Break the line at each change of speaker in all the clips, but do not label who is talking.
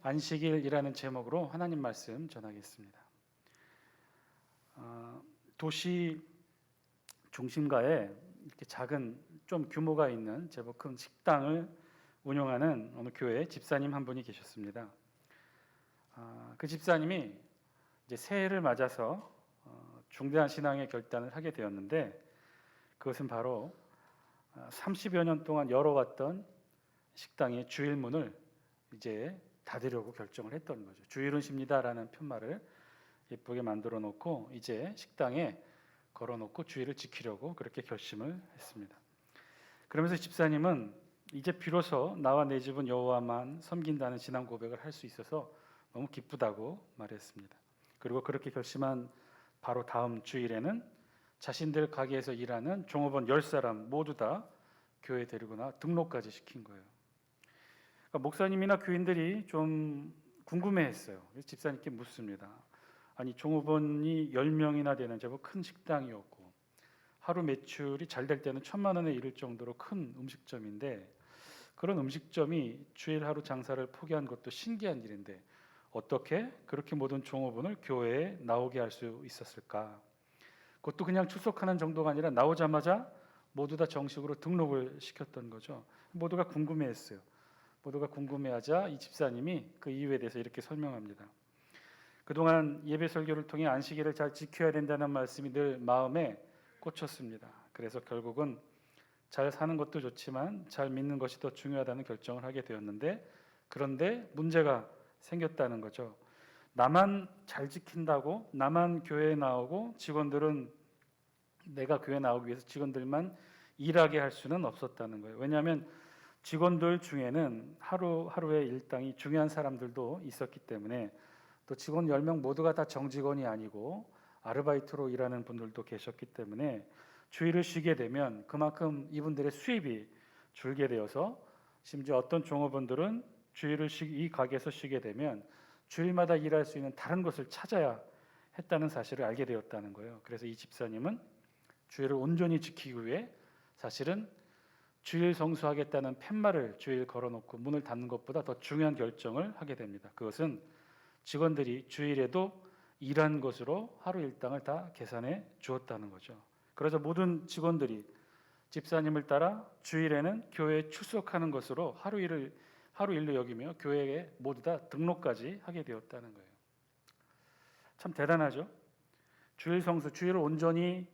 안식일이라는 제목으로 하나님 말씀 전하겠습니다. 도시 중심가에 이렇게 작은 좀 규모가 있는 제법 큰 식당을 운영하는 어느 교회 집사님 한 분이 계셨습니다. 그 집사님이 이제 새해를 맞아서 중대한 신앙의 결단을 하게 되었는데, 그것은 바로 30여 년 동안 열어왔던 식당의 주일문을 이제 닫으려고 결정을 했던 거죠. 주일은 쉽니다라는 편말을 예쁘게 만들어 놓고 이제 식당에 걸어 놓고 주일을 지키려고 그렇게 결심을 했습니다. 그러면서 집사님은 이제 비로소 나와 내 집은 여호와만 섬긴다는 신앙 고백을 할 수 있어서 너무 기쁘다고 말했습니다. 그리고 그렇게 결심한 바로 다음 주일에는 자신들 가게에서 일하는 종업원 10사람 모두 다 교회에 데리고 나 등록까지 시킨 거예요. 그러니까 목사님이나 교인들이 좀 궁금해했어요. 집사님께 묻습니다. 아니, 종업원이 10명이나 되는 제법 큰 식당이었고 하루 매출이 잘 될 때는 1,000만 원에 이를 정도로 큰 음식점인데, 그런 음식점이 주일 하루 장사를 포기한 것도 신기한 일인데 어떻게 그렇게 모든 종업원을 교회에 나오게 할 수 있었을까? 그것도 그냥 출석하는 정도가 아니라 나오자마자 모두 다 정식으로 등록을 시켰던 거죠. 모두가 궁금해했어요. 모두가 궁금해하자 이 집사님이 그 이유에 대해서 이렇게 설명합니다. 그동안 예배 설교를 통해 안식일을 잘 지켜야 된다는 말씀이 늘 마음에 꽂혔습니다. 그래서 결국은 잘 사는 것도 좋지만 잘 믿는 것이 더 중요하다는 결정을 하게 되었는데, 그런데 문제가 생겼다는 거죠. 나만 잘 지킨다고 나만 교회에 나오고 직원들은 내가 교회에 나오기 위해서 직원들만 일하게 할 수는 없었다는 거예요. 왜냐하면 직원들 중에는 하루하루의 일당이 중요한 사람들도 있었기 때문에, 또 직원 10명 모두가 다 정직원이 아니고 아르바이트로 일하는 분들도 계셨기 때문에 주일을 쉬게 되면 그만큼 이분들의 수입이 줄게 되어서, 심지어 어떤 종업원들은 주일을 이 가게에서 쉬게 되면 주일마다 일할 수 있는 다른 곳을 찾아야 했다는 사실을 알게 되었다는 거예요. 그래서 이 집사님은 주일을 온전히 지키기 위해 사실은 주일 성수하겠다는 팻말을 주일 걸어놓고 문을 닫는 것보다 더 중요한 결정을 하게 됩니다. 그것은 직원들이 주일에도 일한 것으로 하루 일당을 다 계산해 주었다는 거죠. 그래서 모든 직원들이 집사님을 따라 주일에는 교회에 출석하는 것으로 하루 일로 여기며 교회에 모두 다 등록까지 하게 되었다는 거예요. 참 대단하죠. 주일 성수, 주일을 온전히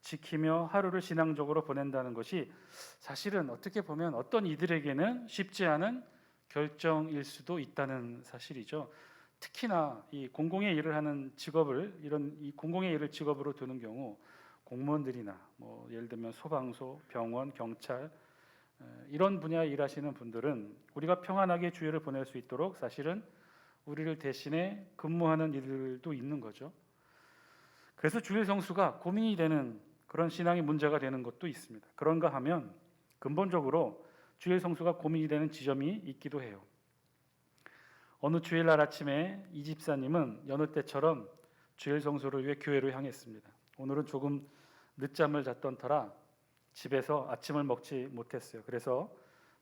지키며 하루를 신앙적으로 보낸다는 것이 사실은 어떻게 보면 어떤 이들에게는 쉽지 않은 결정일 수도 있다는 사실이죠. 특히나 이 공공의 일을 하는 직업을, 이런 이 공공의 일을 직업으로 두는 경우 공무원들이나 뭐 예를 들면 소방서, 병원, 경찰 이런 분야에 일하시는 분들은 우리가 평안하게 주일을 보낼 수 있도록 사실은 우리를 대신해 근무하는 이들도 있는 거죠. 그래서 주일 성수가 고민이 되는 그런 신앙의 문제가 되는 것도 있습니다. 그런가 하면 근본적으로 주일 성수가 고민이 되는 지점이 있기도 해요. 어느 주일날 아침에 이 집사님은 여느 때처럼 주일 성수를 위해 교회로 향했습니다. 오늘은 조금 늦잠을 잤던 터라 집에서 아침을 먹지 못했어요. 그래서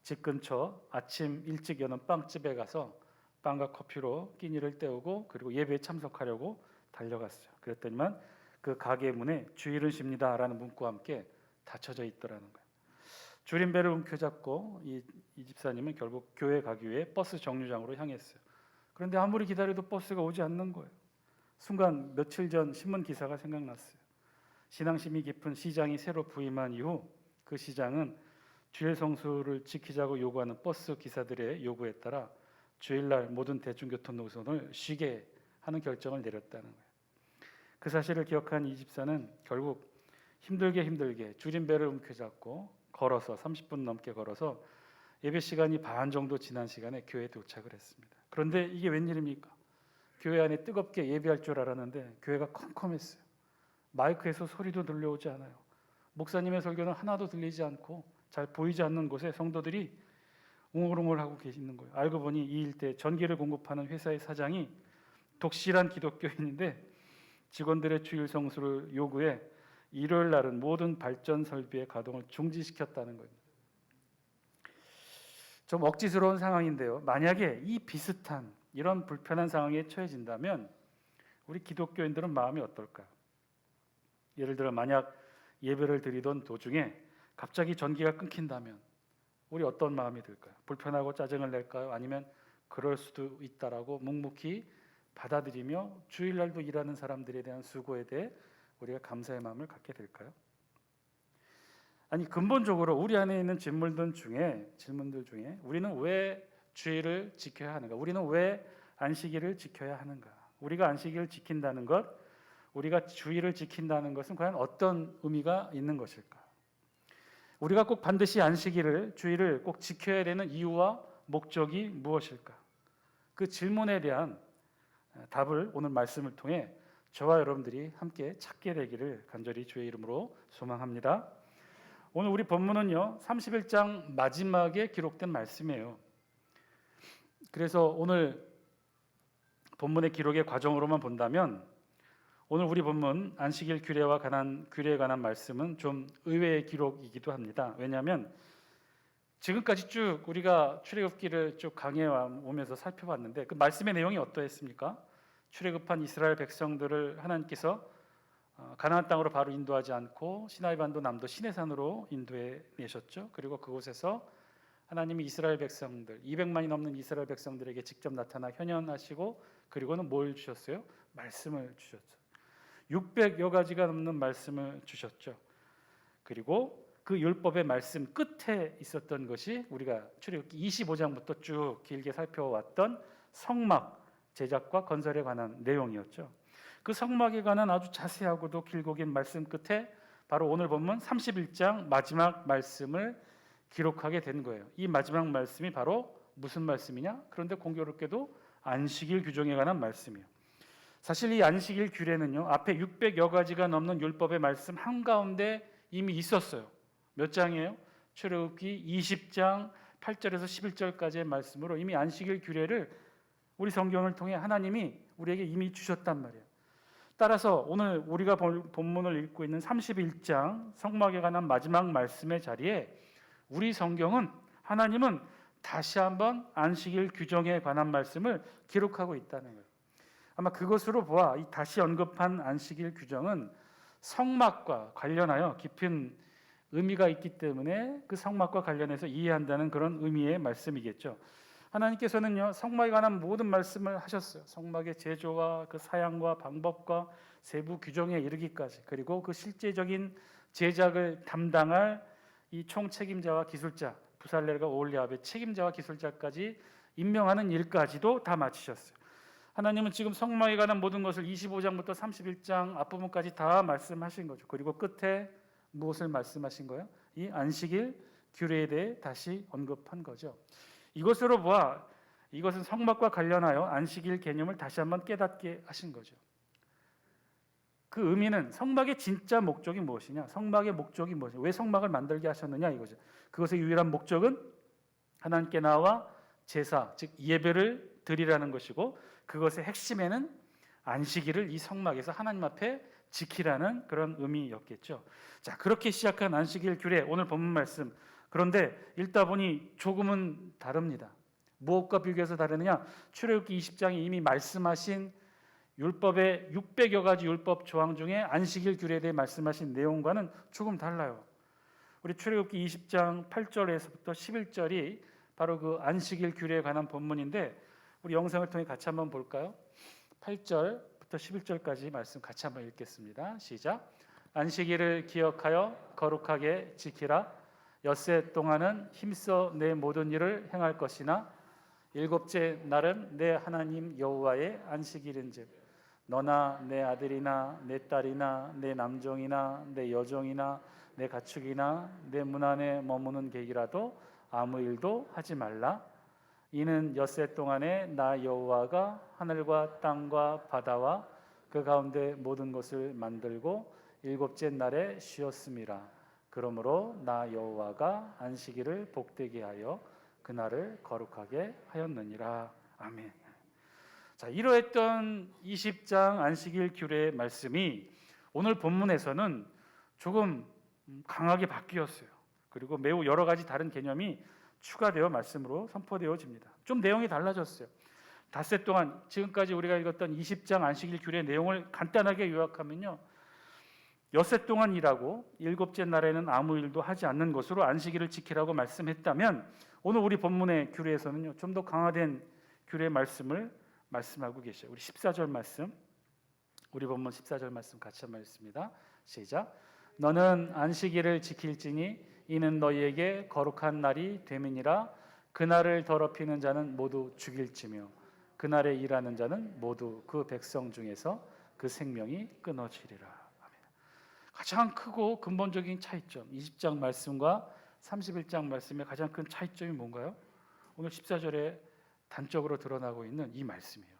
집 근처 아침 일찍 여는 빵집에 가서 빵과 커피로 끼니를 때우고 그리고 예배에 참석하려고 달려갔어요. 그랬더니만 그 가게 문에 주일은 쉽니다라는 문구와 함께 닫혀져 있더라는 거예요. 줄임배를 움켜잡고 이 집사님은 결국 교회 가기 위해 버스 정류장으로 향했어요. 그런데 아무리 기다려도 버스가 오지 않는 거예요. 순간 며칠 전 신문 기사가 생각났어요. 신앙심이 깊은 시장이 새로 부임한 이후 그 시장은 주일 성수를 지키자고 요구하는 버스 기사들의 요구에 따라 주일날 모든 대중교통 노선을 쉬게 하는 결정을 내렸다는 거예요. 그 사실을 기억한 이 집사는 결국 힘들게 줄임배를 움켜잡고 걸어서 30분 넘게 걸어서 예배 시간이 반 정도 지난 시간에 교회에 도착을 했습니다. 그런데 이게 웬일입니까? 교회 안에 뜨겁게 예배할 줄 알았는데 교회가 컴컴했어요. 마이크에서 소리도 들려오지 않아요. 목사님의 설교는 하나도 들리지 않고 잘 보이지 않는 곳에 성도들이 웅얼웅얼하고 계시는 거예요. 알고 보니 이 일대 전기를 공급하는 회사의 사장이 독실한 기독교인인데 직원들의 주일 성수를 요구해 일요일 날은 모든 발전 설비의 가동을 중지시켰다는 겁니다. 좀 억지스러운 상황인데요. 만약에 이 비슷한 이런 불편한 상황에 처해진다면 우리 기독교인들은 마음이 어떨까요? 예를 들어 만약 예배를 드리던 도중에 갑자기 전기가 끊긴다면 우리 어떤 마음이 들까요? 불편하고 짜증을 낼까요? 아니면 그럴 수도 있다라고 묵묵히 받아들이며 주일날도 일하는 사람들에 대한 수고에 대해 우리가 감사의 마음을 갖게 될까요? 아니 근본적으로 우리 안에 있는 질문들 중에 우리는 왜 주일을 지켜야 하는가? 우리는 왜 안식일을 지켜야 하는가? 우리가 안식일을 지킨다는 것, 우리가 주일을 지킨다는 것은 과연 어떤 의미가 있는 것일까? 우리가 꼭 반드시 안식일을, 주일을 꼭 지켜야 되는 이유와 목적이 무엇일까? 그 질문에 대한 답을 오늘 말씀을 통해 저와 여러분들이 함께 찾게 되기를 간절히 주의 이름으로 소망합니다. 오늘 우리 본문은요 31장 마지막에 기록된 말씀이에요. 그래서 오늘 본문의 기록의 과정으로만 본다면 오늘 우리 본문 안식일 규례에 관한 말씀은 좀 의외의 기록이기도 합니다. 왜냐하면 지금까지 쭉 우리가 출애굽기를 쭉 강해해 오면서 살펴봤는데 그 말씀의 내용이 어떠했습니까? 출애굽한 이스라엘 백성들을 하나님께서 가나안 땅으로 바로 인도하지 않고 시나이 반도 남도 시내산으로 인도해 내셨죠. 그리고 그곳에서 하나님이 이스라엘 백성들 200만이 넘는 이스라엘 백성들에게 직접 나타나 현현하시고 그리고는 뭘 주셨어요? 말씀을 주셨죠. 600여 가지가 넘는 말씀을 주셨죠. 그리고 그 율법의 말씀 끝에 있었던 것이 우리가 출애굽기 25장부터 쭉 길게 살펴왔던 성막 제작과 건설에 관한 내용이었죠. 그 성막에 관한 아주 자세하고도 길고 긴 말씀 끝에 바로 오늘 본문 31장 마지막 말씀을 기록하게 된 거예요. 이 마지막 말씀이 바로 무슨 말씀이냐? 그런데 공교롭게도 안식일 규정에 관한 말씀이에요. 사실 이 안식일 규례는요 앞에 600여 가지가 넘는 율법의 말씀 한가운데 이미 있었어요. 몇 장이에요? 출애굽기 20장 8절에서 11절까지의 말씀으로 이미 안식일 규례를 우리 성경을 통해 하나님이 우리에게 이미 주셨단 말이에요. 따라서 오늘 우리가 본문을 읽고 있는 31장 성막에 관한 마지막 말씀의 자리에 우리 성경은 하나님은 다시 한번 안식일 규정에 관한 말씀을 기록하고 있다는 거예요. 아마 그것으로 보아 이 다시 언급한 안식일 규정은 성막과 관련하여 깊은 의미가 있기 때문에 그 성막과 관련해서 이해한다는 그런 의미의 말씀이겠죠. 하나님께서는요 성막에 관한 모든 말씀을 하셨어요. 성막의 제조와 그 사양과 방법과 세부 규정에 이르기까지, 그리고 그 실제적인 제작을 담당할 이 총책임자와 기술자, 부살렐과 오홀리압의 책임자와 기술자까지 임명하는 일까지도 다 마치셨어요. 하나님은 지금 성막에 관한 모든 것을 25장부터 31장 앞부분까지 다 말씀하신 거죠. 그리고 끝에 무엇을 말씀하신 거예요? 이 안식일 규례에 대해 다시 언급한 거죠. 이것으로 보아 이것은 성막과 관련하여 안식일 개념을 다시 한번 깨닫게 하신 거죠. 그 의미는 성막의 진짜 목적이 무엇이냐? 성막의 목적이 무엇이냐? 왜 성막을 만들게 하셨느냐 이거죠. 그것의 유일한 목적은 하나님께 나와 제사, 즉 예배를 드리라는 것이고 그것의 핵심에는 안식일을 이 성막에서 하나님 앞에 지키라는 그런 의미였겠죠. 자, 그렇게 시작한 안식일 규례 오늘 본문 말씀. 그런데 읽다 보니 조금은 다릅니다. 무엇과 비교해서 다르느냐? 출애굽기 20장에 이미 말씀하신 율법의 600여 가지 율법 조항 중에 안식일 규례에 대해 말씀하신 내용과는 조금 달라요. 우리 출애굽기 20장 8절에서부터 11절이 바로 그 안식일 규례에 관한 본문인데 우리 영상을 통해 같이 한번 볼까요? 8절부터 11절까지 말씀 같이 한번 읽겠습니다. 시작. 안식일을 기억하여 거룩하게 지키라. 엿새 동안은 힘써 내 모든 일을 행할 것이나 일곱째 날은 내 하나님 여호와의 안식일인즉 너나 내 아들이나 내 딸이나 내 남종이나 내 여종이나 내 가축이나 내 문 안에 머무는 객이라도 아무 일도 하지 말라. 이는 엿새 동안에 나 여호와가 하늘과 땅과 바다와 그 가운데 모든 것을 만들고 일곱째 날에 쉬었음이라. 그러므로 나 여호와가 안식일을 복되게 하여 그날을 거룩하게 하였느니라. 아멘. 자, 이러했던 20장 안식일 규례의 말씀이 오늘 본문에서는 조금 강하게 바뀌었어요. 그리고 매우 여러 가지 다른 개념이 추가되어 말씀으로 선포되어집니다. 좀 내용이 달라졌어요. 닷새 동안 지금까지 우리가 읽었던 20장 안식일 규례의 내용을 간단하게 요약하면요, 엿새 동안 일하고 일곱째 날에는 아무 일도 하지 않는 것으로 안식일을 지키라고 말씀했다면, 오늘 우리 본문의 규례에서는요 좀 더 강화된 규례의 말씀을 말씀하고 계셔요. 우리 14절 말씀, 우리 본문 14절 말씀 같이 한번 읽습니다. 시작. 너는 안식일을 지킬지니 이는 너희에게 거룩한 날이 됨이니라. 그날을 더럽히는 자는 모두 죽일지며 그날에 일하는 자는 모두 그 백성 중에서 그 생명이 끊어지리라. 아멘. 가장 크고 근본적인 차이점, 20장 말씀과 31장 말씀의 가장 큰 차이점이 뭔가요? 오늘 14절에 단적으로 드러나고 있는 이 말씀이에요.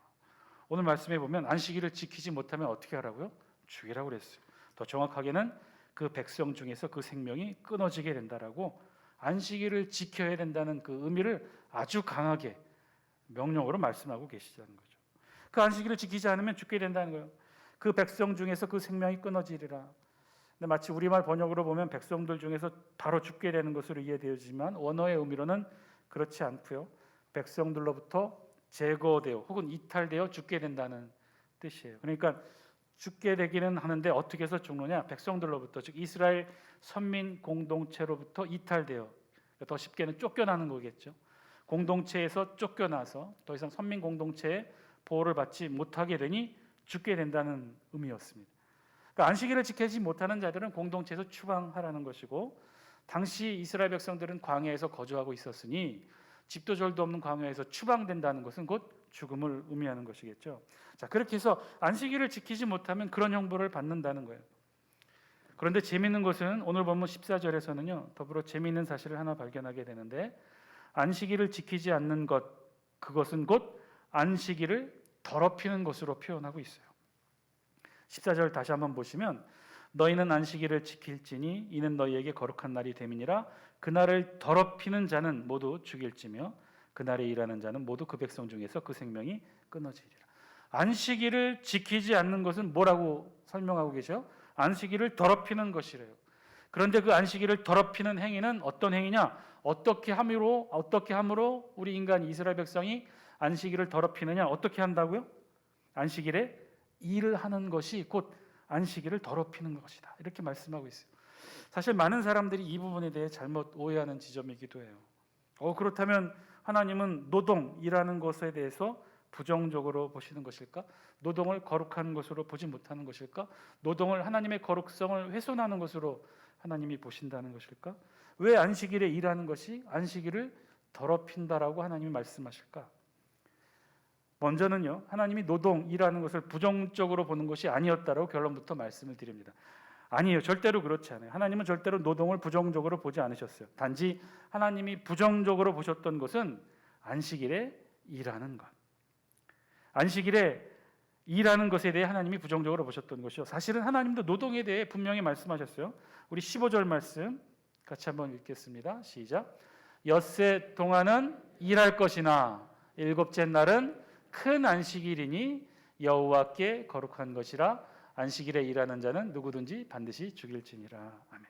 오늘 말씀에 보면 안식일을 지키지 못하면 어떻게 하라고요? 죽이라고 그랬어요. 더 정확하게는 그 백성 중에서 그 생명이 끊어지게 된다라고, 안식일을 지켜야 된다는 그 의미를 아주 강하게 명령으로 말씀하고 계시다는 거죠. 그 안식일을 지키지 않으면 죽게 된다는 거예요. 그 백성 중에서 그 생명이 끊어지리라. 근데 마치 우리말 번역으로 보면 백성들 중에서 바로 죽게 되는 것으로 이해되지만 원어의 의미로는 그렇지 않고요. 백성들로부터 제거되어 혹은 이탈되어 죽게 된다는 뜻이에요. 그러니까 죽게 되기는 하는데 어떻게 해서 죽느냐? 백성들로부터, 즉 이스라엘 선민 공동체로부터 이탈되어, 더 쉽게는 쫓겨나는 거겠죠. 공동체에서 쫓겨나서 더 이상 선민 공동체의 보호를 받지 못하게 되니 죽게 된다는 의미였습니다. 그러니까 안식일을 지키지 못하는 자들은 공동체에서 추방하라는 것이고, 당시 이스라엘 백성들은 광야에서 거주하고 있었으니 집도 절도 없는 광야에서 추방된다는 것은 곧 죽음을 의미하는 것이겠죠. 자, 그렇게 해서 안식일을 지키지 못하면 그런 형벌을 받는다는 거예요. 그런데 재미있는 것은 오늘 본문 14절에서는요 더불어 재미있는 사실을 하나 발견하게 되는데, 안식일을 지키지 않는 것, 그것은 곧 안식일을 더럽히는 것으로 표현하고 있어요. 14절 다시 한번 보시면, 너희는 안식일을 지킬지니 이는 너희에게 거룩한 날이 됨이니라. 그날을 더럽히는 자는 모두 죽일지며 그날에 일하는 자는 모두 그 백성 중에서 그 생명이 끊어지리라. 안식일을 지키지 않는 것은 뭐라고 설명하고 계셔? 안식일을 더럽히는 것이래요. 그런데 그 안식일을 더럽히는 행위는 어떤 행위냐? 어떻게 함으로 우리 인간 이스라엘 백성이 안식일을 더럽히느냐? 어떻게 한다고요? 안식일에 일을 하는 것이 곧 안식일을 더럽히는 것이다, 이렇게 말씀하고 있어요. 사실 많은 사람들이 이 부분에 대해 잘못 오해하는 지점이기도 해요. 그렇다면 하나님은 노동이라는 것에 대해서 부정적으로 보시는 것일까? 노동을 거룩한 것으로 보지 못하는 것일까? 노동을 하나님의 거룩성을 훼손하는 것으로 하나님이 보신다는 것일까? 왜 안식일에 일하는 것이 안식일을 더럽힌다라고 하나님이 말씀하실까? 먼저는요, 하나님이 노동이라는 것을 부정적으로 보는 것이 아니었다라고 결론부터 말씀을 드립니다. 아니에요. 절대로 그렇지 않아요. 하나님은 절대로 노동을 부정적으로 보지 않으셨어요. 단지 하나님이 부정적으로 보셨던 것은 안식일에 일하는 것, 안식일에 일하는 것에 대해 하나님이 부정적으로 보셨던 것이요. 사실은 하나님도 노동에 대해 분명히 말씀하셨어요. 우리 15절 말씀 같이 한번 읽겠습니다. 시작. 엿새 동안은 일할 것이나 일곱째 날은 큰 안식일이니 여호와께 거룩한 것이라. 안식일에 일하는 자는 누구든지 반드시 죽일지니라. 아멘.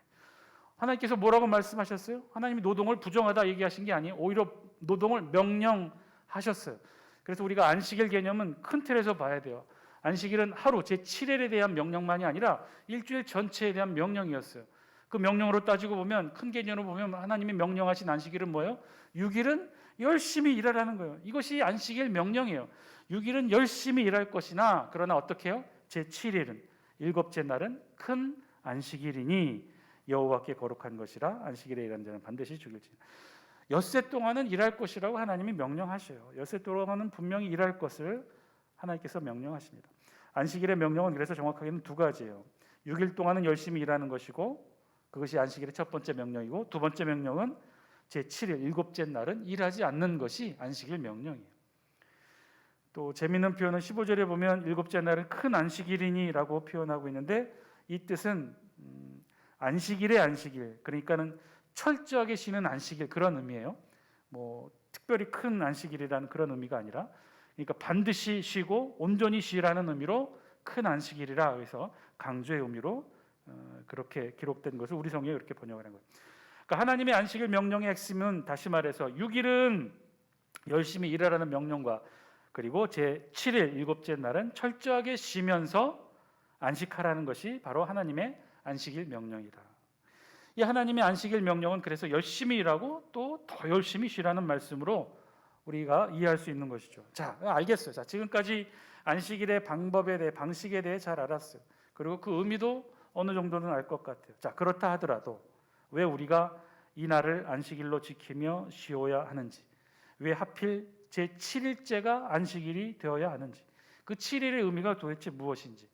하나님께서 뭐라고 말씀하셨어요? 하나님이 노동을 부정하다 얘기하신 게 아니에요. 오히려 노동을 명령하셨어요. 그래서 우리가 안식일 개념은 큰 틀에서 봐야 돼요. 안식일은 하루 제7일에 대한 명령만이 아니라 일주일 전체에 대한 명령이었어요. 그 명령으로 따지고 보면, 큰 개념으로 보면 하나님이 명령하신 안식일은 뭐예요? 6일은 열심히 일하라는 거예요. 이것이 안식일 명령이에요. 6일은 열심히 일할 것이나, 그러나 어떻게 해요? 제7일은, 일곱째 날은 큰 안식일이니 여호와께 거룩한 것이라. 안식일에 일하는 자는 반드시 죽일지니라. 엿새 동안은 일할 것이라고 하나님이 명령하셔요. 엿새 동안은 분명히 일할 것을 하나님께서 명령하십니다. 안식일의 명령은 그래서 정확하게는 두 가지예요. 6일 동안은 열심히 일하는 것이고, 그것이 안식일의 첫 번째 명령이고, 두 번째 명령은 제7일, 일곱째 날은 일하지 않는 것이 안식일 명령이에요. 또 재미있는 표현은 15절에 보면 일곱째 날은 큰 안식일이니라고 표현하고 있는데, 이 뜻은 안식일의 안식일, 그러니까는 철저하게 쉬는 안식일, 그런 의미예요. 뭐 특별히 큰 안식일이라는 그런 의미가 아니라, 그러니까 반드시 쉬고 온전히 쉬라는 의미로 큰 안식일이라 해서 강조의 의미로 그렇게 기록된 것을 우리 성경에 그렇게 번역을 한 거예요. 그러니까 하나님의 안식일 명령의 핵심은, 다시 말해서 6일은 열심히 일하라는 명령과 그리고 제7일 일곱째 날은 철저하게 쉬면서 안식하라는 것이 바로 하나님의 안식일 명령이다. 이 하나님의 안식일 명령은 그래서 열심히 일하고 또 더 열심히 쉬라는 말씀으로 우리가 이해할 수 있는 것이죠. 자, 알겠어요. 자, 지금까지 안식일의 방법에 대해, 방식에 대해 잘 알았어요. 그리고 그 의미도 어느 정도는 알 것 같아요. 자, 그렇다 하더라도 왜 우리가 이 날을 안식일로 지키며 쉬어야 하는지, 왜 하필 제7일째가 안식일이 되어야 하는지, 그 7일의 의미가 도대체 무엇인지,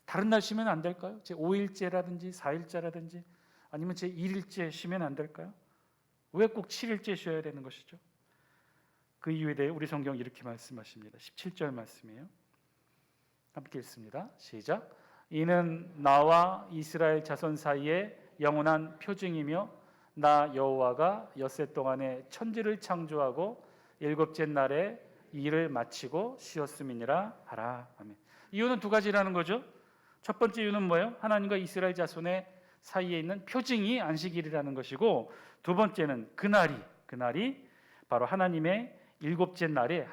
다른 날 쉬면 안 될까요? 제5일째라든지 4일째라든지 아니면 제1일째 쉬면 안 될까요? 왜 꼭 7일째 쉬어야 되는 것이죠? 그 이유에 대해 우리 성경 이렇게 말씀하십니다. 17절 말씀이에요. 함께 읽습니다. 시작. 이는 나와 이스라엘 자손 사이에 영원한 표징이며 나 여호와가 엿새 동안에 천지를 창조하고 일곱째 날에 일을 마치고 쉬었음이니라 하라. 아멘. 이유는 두 가지라는 거죠. 첫 번째 이유는 뭐예요? 하나님과 이스라엘 자손의 사이에 있는 표징이 안식일이라는 것이고, 두 번째는 그날이 바로 하나님이 일곱째 날에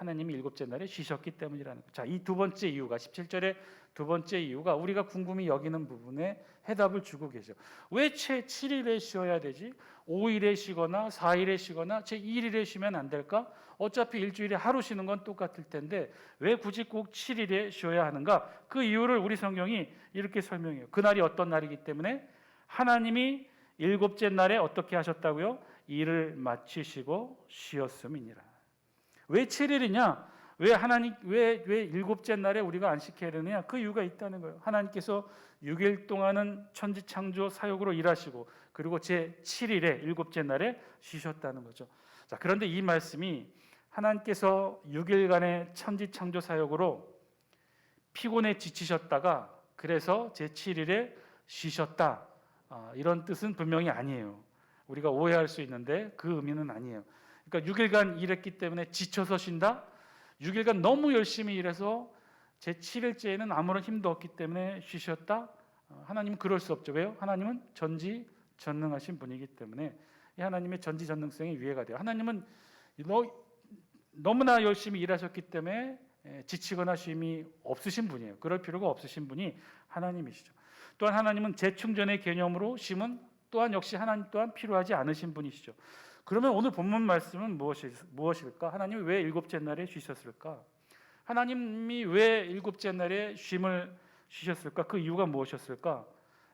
쉬셨기 때문이라는 거죠. 자, 이 두 번째 이유가 17절의 두 번째 이유가 우리가 궁금히 여기는 부분에 해답을 주고 계죠. 왜 7일에 쉬어야 되지? 5일에 쉬거나 4일에 쉬거나 제1일에 쉬면 안 될까? 어차피 일주일에 하루 쉬는 건 똑같을 텐데 왜 굳이 꼭 7일에 쉬어야 하는가? 그 이유를 우리 성경이 이렇게 설명해요. 그날이 어떤 날이기 때문에 하나님이 일곱째 날에 어떻게 하셨다고요? 일을 마치시고 쉬었음이니라. 왜 7일이냐? 왜 일곱째 날에 우리가 안식해야 되느냐? 그 이유가 있다는 거예요. 하나님께서 6일 동안은 천지 창조 사역으로 일하시고 그리고 제7일에 일곱째 날에 쉬셨다는 거죠. 자, 그런데 이 말씀이 하나님께서 6일간의 천지 창조 사역으로 피곤해 지치셨다가 그래서 제7일에 쉬셨다. 이런 뜻은 분명히 아니에요. 우리가 오해할 수 있는데 그 의미는 아니에요. 그러니까 6일간 일했기 때문에 지쳐서 쉰다? 6일간 너무 열심히 일해서 제7일째에는 아무런 힘도 없기 때문에 쉬셨다? 하나님은 그럴 수 없죠. 왜요? 하나님은 전지전능하신 분이기 때문에 이 하나님의 전지전능성에 위해가 돼요. 하나님은 너무나 열심히 일하셨기 때문에 지치거나 쉼이 없으신 분이에요. 그럴 필요가 없으신 분이 하나님이시죠. 또한 하나님은 재충전의 개념으로 쉼은 또한 역시 하나님 또한 필요하지 않으신 분이시죠. 그러면 오늘 본문 말씀은 무엇일까? 하나님이 왜 일곱째 날에 쉬셨을까? 하나님이 왜 일곱째 날에 쉼을 쉬셨을까? 그 이유가 무엇이었을까?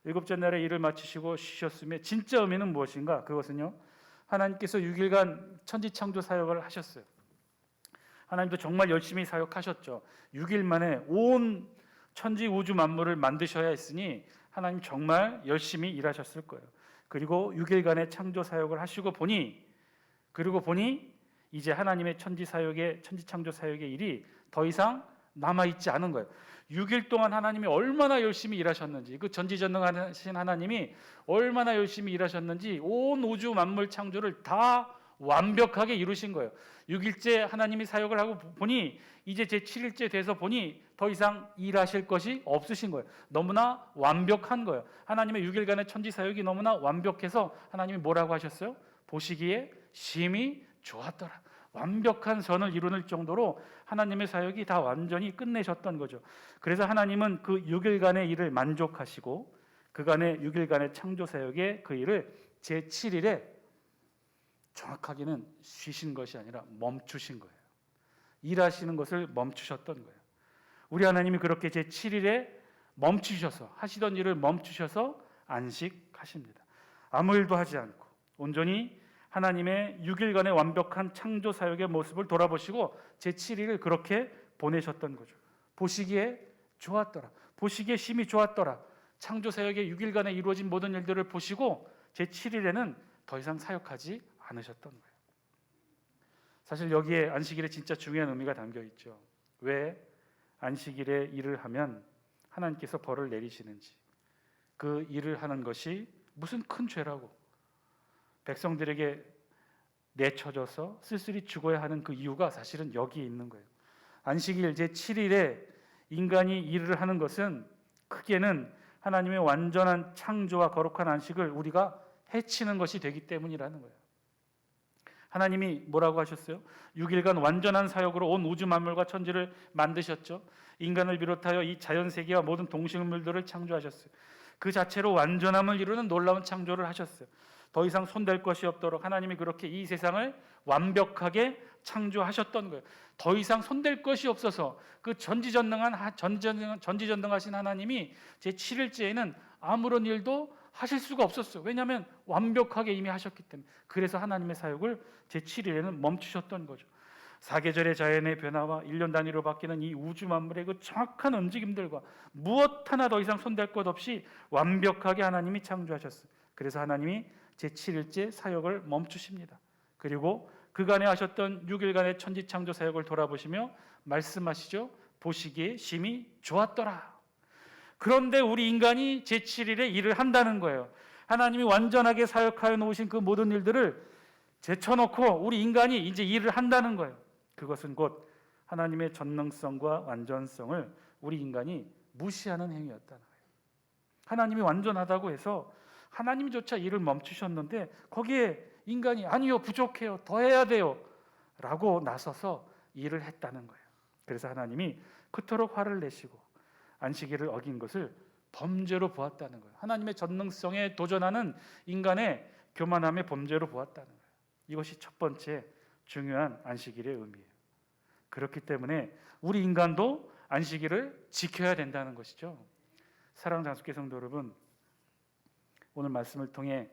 일곱째 날에 일을 마치시고 쉬셨음의 진짜 의미는 무엇인가? 그것은요, 하나님께서 6일간 천지창조 사역을 하셨어요. 하나님도 정말 열심히 사역하셨죠. 6일 만에 온 천지 우주 만물을 만드셔야 했으니 하나님 정말 열심히 일하셨을 거예요. 그리고 6일간의 창조 사역을 하시고 보니 이제 하나님의 천지 창조 사역의 일이 더 이상 남아 있지 않은 거예요. 6일 동안 하나님이 얼마나 열심히 일하셨는지, 그 전지전능하신 하나님이 얼마나 열심히 일하셨는지 온 우주 만물 창조를 다 완벽하게 이루신 거예요. 6일째 하나님이 사역을 하고 보니 이제 제7일째 돼서 보니 더 이상 일하실 것이 없으신 거예요. 너무나 완벽한 거예요. 하나님의 6일간의 천지 사역이 너무나 완벽해서 하나님이 뭐라고 하셨어요? 보시기에 심히 좋았더라. 완벽한 선을 이루는 정도로 하나님의 사역이 다 완전히 끝내셨던 거죠. 그래서 하나님은 그 6일간의 일을 만족하시고 그간의 6일간의 창조 사역의 그 일을 제7일에 정확하게는 쉬신 것이 아니라 멈추신 거예요. 일하시는 것을 멈추셨던 거예요. 우리 하나님이 그렇게 제7일에 멈추셔서 하시던 일을 멈추셔서 안식하십니다. 아무 일도 하지 않고 온전히 하나님의 6일간의 완벽한 창조 사역의 모습을 돌아보시고 제7일을 그렇게 보내셨던 거죠. 보시기에 좋았더라. 보시기에 심히 좋았더라. 창조 사역의 6일간에 이루어진 모든 일들을 보시고 제7일에는 더 이상 사역하지 않으셨던 거예요. 사실 여기에 안식일에 진짜 중요한 의미가 담겨 있죠. 왜 안식일에 일을 하면 하나님께서 벌을 내리시는지, 그 일을 하는 것이 무슨 큰 죄라고 백성들에게 내쳐져서 쓸쓸히 죽어야 하는 그 이유가 사실은 여기에 있는 거예요. 안식일 제7일에 인간이 일을 하는 것은 크게는 하나님의 완전한 창조와 거룩한 안식을 우리가 해치는 것이 되기 때문이라는 거예요. 하나님이 뭐라고 하셨어요? 6일간 완전한 사역으로 온 우주 만물과 천지를 만드셨죠. 인간을 비롯하여 이 자연 세계와 모든 동식물들을 창조하셨어요. 그 자체로 완전함을 이루는 놀라운 창조를 하셨어요. 더 이상 손댈 것이 없도록 하나님이 그렇게 이 세상을 완벽하게 창조하셨던 거예요. 더 이상 손댈 것이 없어서 그 전지전능하신 하나님이 제7일째에는 아무런 일도 하실 수가 없었어요. 왜냐하면 완벽하게 이미 하셨기 때문에. 그래서 하나님의 사역을 제7일에는 멈추셨던 거죠. 사계절의 자연의 변화와 1년 단위로 바뀌는 이 우주 만물의 그 정확한 움직임들과 무엇 하나 더 이상 손댈 것 없이 완벽하게 하나님이 창조하셨어요. 그래서 하나님이 제7일째 사역을 멈추십니다. 그리고 그간에 하셨던 6일간의 천지창조 사역을 돌아보시며 말씀하시죠. 보시기에 심히 좋았더라. 그런데 우리 인간이 제7일에 일을 한다는 거예요. 하나님이 완전하게 사역하여 놓으신 그 모든 일들을 제쳐놓고 우리 인간이 이제 일을 한다는 거예요. 그것은 곧 하나님의 전능성과 완전성을 우리 인간이 무시하는 행위였다는 거예요. 하나님이 완전하다고 해서 하나님조차 일을 멈추셨는데 거기에 인간이 아니요, 부족해요, 더 해야 돼요 라고 나서서 일을 했다는 거예요. 그래서 하나님이 그토록 화를 내시고 안식일을 어긴 것을 범죄로 보았다는 거예요. 하나님의 전능성에 도전하는 인간의 교만함의 범죄로 보았다는 거예요. 이것이 첫 번째 중요한 안식일의 의미예요. 그렇기 때문에 우리 인간도 안식일을 지켜야 된다는 것이죠. 사랑하는 장수교 성도 여러분, 오늘 말씀을 통해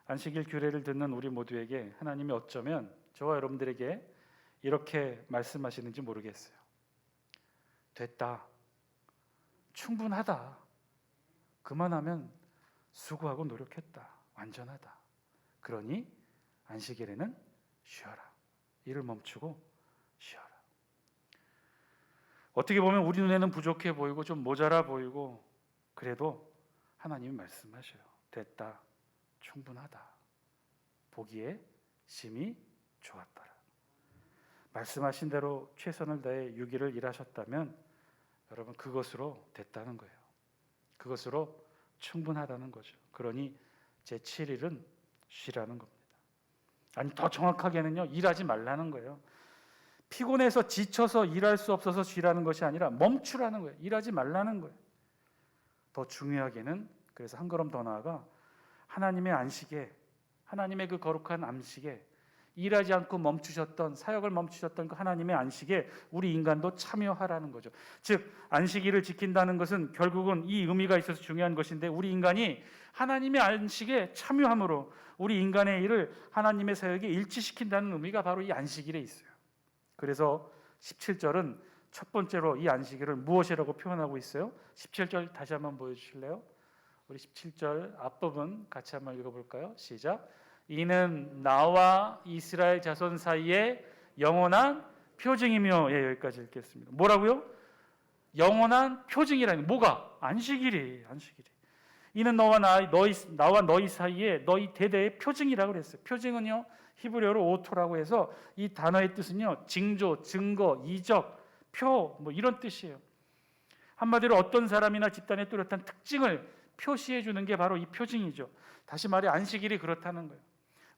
안식일 규례를 듣는 우리 모두에게 하나님이 어쩌면 저와 여러분들에게 이렇게 말씀하시는지 모르겠어요. 됐다. 충분하다. 그만하면 수고하고 노력했다. 완전하다. 그러니 안식일에는 쉬어라. 일을 멈추고 쉬어라. 어떻게 보면 우리 눈에는 부족해 보이고 좀 모자라 보이고 그래도 하나님이 말씀하셔요. 됐다. 충분하다. 보기에 심히 좋았더라. 말씀하신 대로 최선을 다해 6일을 일하셨다면 여러분 그것으로 됐다는 거예요. 그것으로 충분하다는 거죠. 그러니 제7일은 쉬라는 겁니다. 아니 더 정확하게는요, 일하지 말라는 거예요. 피곤해서 지쳐서 일할 수 없어서 쉬라는 것이 아니라 멈추라는 거예요. 일하지 말라는 거예요. 더 중요하게는 그래서 한 걸음 더 나아가 하나님의 안식에, 하나님의 그 거룩한 안식에 일하지 않고 멈추셨던, 사역을 멈추셨던 그 하나님의 안식에 우리 인간도 참여하라는 거죠. 즉 안식일을 지킨다는 것은 결국은 이 의미가 있어서 중요한 것인데, 우리 인간이 하나님의 안식에 참여함으로 우리 인간의 일을 하나님의 사역에 일치시킨다는 의미가 바로 이 안식일에 있어요. 그래서 17절은 첫 번째로 이 안식일을 무엇이라고 표현하고 있어요? 17절 다시 한번 보여주실래요? 우리 17절 앞부분 같이 한번 읽어볼까요? 시작. 이는 나와 이스라엘 자손 사이에 영원한 표징이며. 예, 여기까지 읽겠습니다. 뭐라고요? 영원한 표징이라니. 뭐가? 안식일이. 이는 나와 너희 사이에 너희 대대의 표징이라고 그랬어요. 표징은요, 히브리어로 오토라고 해서 이 단어의 뜻은요, 징조, 증거, 이적, 표, 뭐 이런 뜻이에요. 한마디로 어떤 사람이나 집단의 뚜렷한 특징을 표시해 주는 게 바로 이 표징이죠. 다시 말해 안식일이 그렇다는 거예요.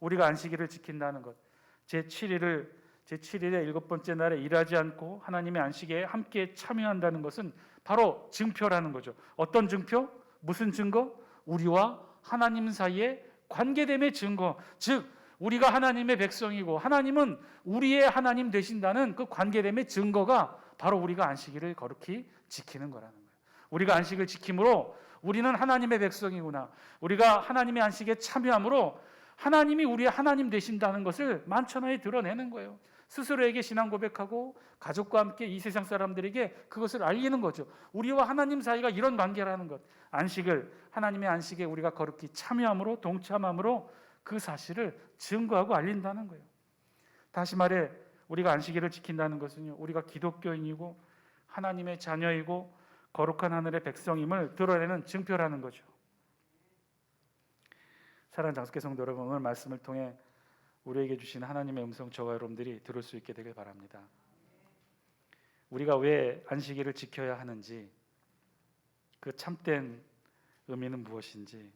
우리가 안식일을 지킨다는 것, 제7일의 일곱 번째 날에 일하지 않고 하나님의 안식에 함께 참여한다는 것은 바로 증표라는 거죠. 어떤 증표? 무슨 증거? 우리와 하나님 사이의 관계됨의 증거. 즉 우리가 하나님의 백성이고 하나님은 우리의 하나님 되신다는 그 관계됨의 증거가 바로 우리가 안식일을 거룩히 지키는 거라는 거예요. 우리가 안식을 지킴으로 우리는 하나님의 백성이구나, 우리가 하나님의 안식에 참여함으로 하나님이 우리의 하나님 되신다는 것을 만천하에 드러내는 거예요. 스스로에게 신앙 고백하고 가족과 함께 이 세상 사람들에게 그것을 알리는 거죠. 우리와 하나님 사이가 이런 관계라는 것. 안식을, 하나님의 안식에 우리가 거룩히 참여함으로, 동참함으로 그 사실을 증거하고 알린다는 거예요. 다시 말해 우리가 안식일을 지킨다는 것은요, 우리가 기독교인이고 하나님의 자녀이고 거룩한 하늘의 백성임을 드러내는 증표라는 거죠. 사랑하는 장수교 성도 여러분, 오늘 말씀을 통해 우리에게 주신 하나님의 음성 저와 여러분들이 들을 수 있게 되길 바랍니다. 우리가 왜 안식일을 지켜야 하는지, 그 참된 의미는 무엇인지,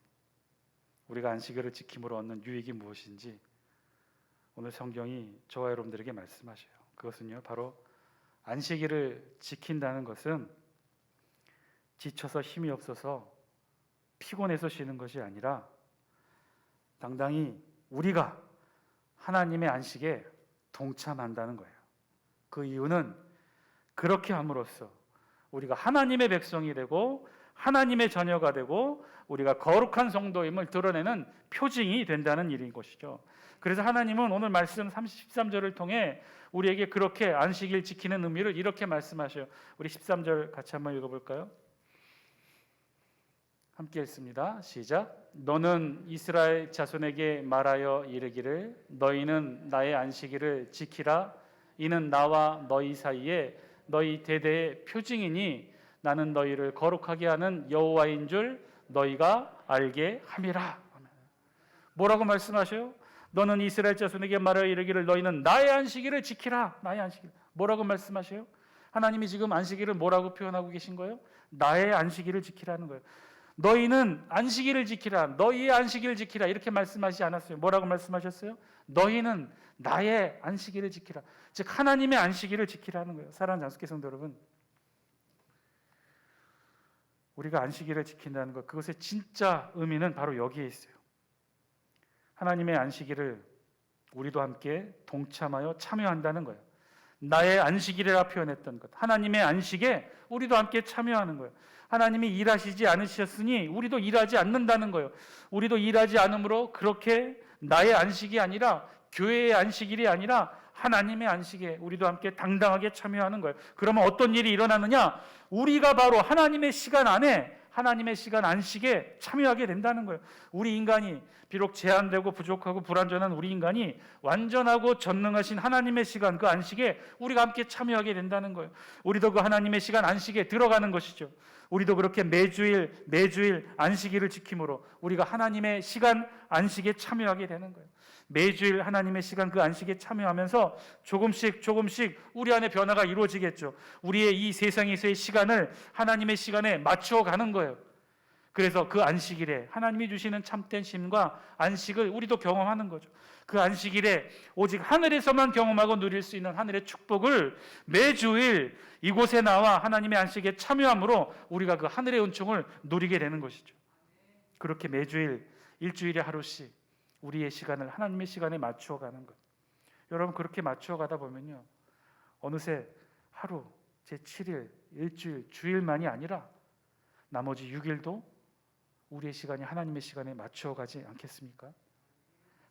우리가 안식일을 지킴으로 얻는 유익이 무엇인지 오늘 성경이 저와 여러분들에게 말씀하셔요. 그것은요, 바로 안식일을 지킨다는 것은 지쳐서 힘이 없어서 피곤해서 쉬는 것이 아니라 당당히 우리가 하나님의 안식에 동참한다는 거예요. 그 이유는 그렇게 함으로써 우리가 하나님의 백성이 되고 하나님의 자녀가 되고 우리가 거룩한 성도임을 드러내는 표징이 된다는 일인 것이죠. 그래서 하나님은 오늘 말씀 13절을 통해 우리에게 그렇게 안식일 지키는 의미를 이렇게 말씀하셔요. 우리 13절 같이 한번 읽어볼까요? 함께 읽습니다. 시작. 너는 이스라엘 자손에게 말하여 이르기를 너희는 나의 안식일을 지키라. 이는 나와 너희 사이에 너희 대대의 표징이니 나는 너희를 거룩하게 하는 여호와인 줄 너희가 알게 함이라. 뭐라고 말씀하셔요? 너는 이스라엘 자손에게 말하여 이르기를 너희는 나의 안식일을 지키라. 나의 안식일. 뭐라고 말씀하셔요? 하나님이 지금 안식일을 뭐라고 표현하고 계신 거예요? 나의 안식일을 지키라는 거예요. 너희는 안식일을 지키라. 너희의 안식일을 지키라. 이렇게 말씀하시지 않았어요. 뭐라고 말씀하셨어요? 너희는 나의 안식일을 지키라. 즉 하나님의 안식일을 지키라는 거예요. 사랑하는 장수교 성도 여러분, 우리가 안식일을 지킨다는 것, 그것의 진짜 의미는 바로 여기에 있어요. 하나님의 안식일을 우리도 함께 동참하여 참여한다는 거예요. 나의 안식일이라 표현했던 것, 하나님의 안식에 우리도 함께 참여하는 거예요. 하나님이 일하시지 않으셨으니 우리도 일하지 않는다는 거예요. 우리도 일하지 않으므로 그렇게 나의 안식이 아니라 교회의 안식일이 아니라 하나님의 안식에 우리도 함께 당당하게 참여하는 거예요. 그러면 어떤 일이 일어나느냐? 우리가 바로 하나님의 시간 안에 하나님의 시간 안식에 참여하게 된다는 거예요. 우리 인간이 비록 제한되고 부족하고 불완전한 우리 인간이 완전하고 전능하신 하나님의 시간 그 안식에 우리가 함께 참여하게 된다는 거예요. 우리도 그 하나님의 시간 안식에 들어가는 것이죠. 우리도 그렇게 매주일 안식일을 지킴으로 우리가 하나님의 시간 안식에 참여하게 되는 거예요. 매주일 하나님의 시간 그 안식에 참여하면서 조금씩 우리 안에 변화가 이루어지겠죠. 우리의 이 세상에서의 시간을 하나님의 시간에 맞추어 가는 거예요. 그래서 그 안식일에 하나님이 주시는 참된 쉼과 안식을 우리도 경험하는 거죠. 그 안식일에 오직 하늘에서만 경험하고 누릴 수 있는 하늘의 축복을 매주일 이곳에 나와 하나님의 안식에 참여함으로 우리가 그 하늘의 은총을 누리게 되는 것이죠. 그렇게 매주일 일주일에 하루씩 우리의 시간을 하나님의 시간에 맞추어 가는 것. 여러분 그렇게 맞추어 가다 보면요, 어느새 하루, 제7일, 일주일, 주일만이 아니라 나머지 6일도 우리의 시간이 하나님의 시간에 맞추어 가지 않겠습니까?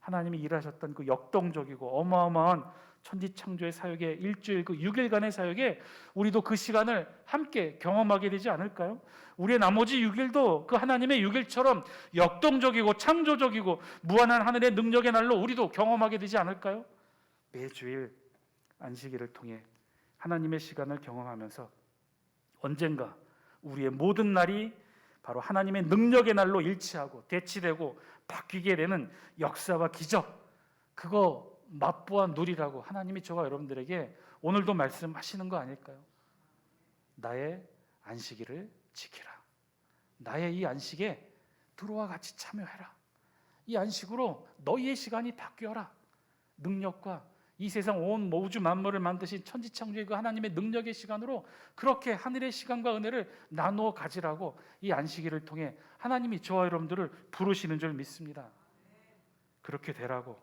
하나님이 일하셨던 그 역동적이고 어마어마한 천지창조의 사역의 일주일 그 6일간의 사역에 우리도 그 시간을 함께 경험하게 되지 않을까요? 우리의 나머지 6일도 그 하나님의 6일처럼 역동적이고 창조적이고 무한한 하늘의 능력의 날로 우리도 경험하게 되지 않을까요? 매주일 안식일을 통해 하나님의 시간을 경험하면서 언젠가 우리의 모든 날이 바로 하나님의 능력의 날로 일치하고 대치되고 바뀌게 되는 역사와 기적, 그거 맛보아 누리라고 하나님이 저와 여러분들에게 오늘도 말씀하시는 거 아닐까요? 나의 안식일을 지키라. 나의 이 안식에 들어와 같이 참여해라. 이 안식으로 너희의 시간이 바뀌어라. 능력과 이 세상 온 우주 만물을 만드신 천지창조의 그 하나님의 능력의 시간으로 그렇게 하늘의 시간과 은혜를 나누어 가지라고 이 안식일을 통해 하나님이 저와 여러분들을 부르시는 줄 믿습니다. 그렇게 되라고,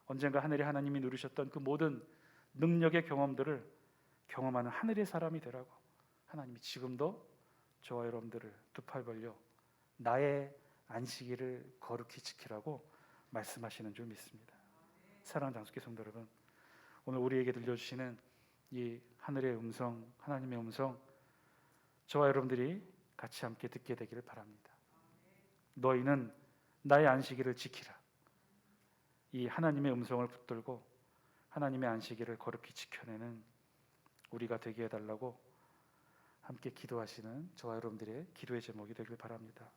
언젠가 하늘에 하나님이 누리셨던 그 모든 능력의 경험들을 경험하는 하늘의 사람이 되라고 하나님이 지금도 저와 여러분들을 두 팔 벌려 나의 안식일을 거룩히 지키라고 말씀하시는 줄 믿습니다. 사랑하는 장수교 성도 여러분, 오늘 우리에게 들려주시는 이 하늘의 음성, 하나님의 음성, 저와 여러분들이 같이 함께 듣게 되기를 바랍니다. 너희는 나의 안식일을 지키라. 이 하나님의 음성을 붙들고 하나님의 안식일을 거룩히 지켜내는 우리가 되게 해달라고 함께 기도하시는 저와 여러분들의 기도의 제목이 되길 바랍니다.